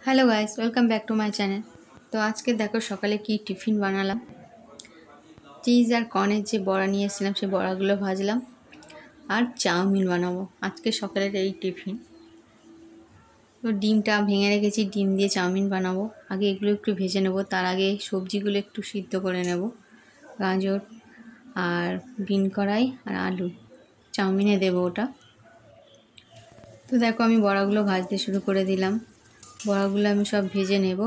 Hello guys, welcome back to my channel. তো আজকে দেখো সকালে কি টিফিন বানালাম। চিজ আর কর্নের যে বড়া নিয়ে এসেছিলাম সেই বড়াগুলো ভাজলাম আর চাউমিন বানাবো আজকে সকালের এই টিফিন। তো ডিমটা ভেঙে রেখেছি, ডিম দিয়ে চাউমিন বানাবো। আগে এগুলো একটু ভেজে নেব, তার আগে সবজিগুলো একটু সিদ্ধ করে নেব। গাজর আর বিন কড়াই আর আলু চাউমিনে দেবো ওটা। তো দেখো আমি বড়াগুলো ভাজতে শুরু করে দিলাম। বড়াগুলো আমি সব ভেজে নেব,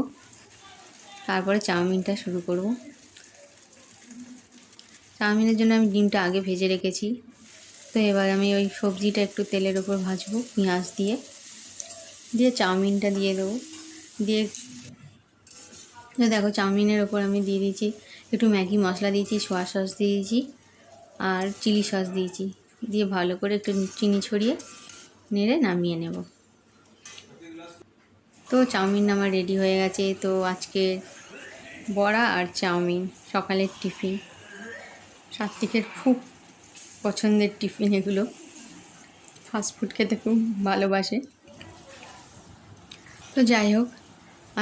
তারপরে চাউমিনটা শুরু করব। চাউমিনের জন্য আমি ডিমটা আগে ভেজে রেখেছি। তো এবার আমি ওই সবজিটা একটু তেলের ওপর ভাজবো পেঁয়াজ দিয়ে দিয়ে চাউমিনটা দিয়ে দেবো। দিয়ে দেখো চাউমিনের ওপর আমি দিয়ে দিয়েছি একটু ম্যাগি মশলা দিয়েছি, সোয়া সস দিয়েছি আর চিলি সস দিয়েছি। দিয়ে ভালো করে একটু চিনি ছড়িয়ে নেড়ে নামিয়ে নেব। তো চাউমিন আমার রেডি হয়ে গেছে। তো আজকে বড়া আর চাউমিন সকালের টিফিন। সাত্বিকের খুব পছন্দের টিফিন এগুলো, ফাস্টফুড খেতে খুব ভালোবাসে। তো যাই হোক,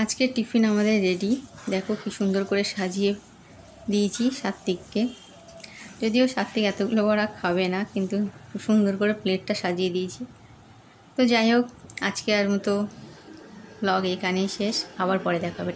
আজকের টিফিন আমাদের রেডি। দেখো কি সুন্দর করে সাজিয়ে দিয়েছি সাত্বিককে। যদিও সাত্বিক এতগুলো বড়া খাবে না, কিন্তু সুন্দর করে প্লেটটা সাজিয়ে দিয়েছি। তো যাই হোক, আজকে আর মতো ব্লগ এখানেই শেষ। আবার পরে দেখা হবে।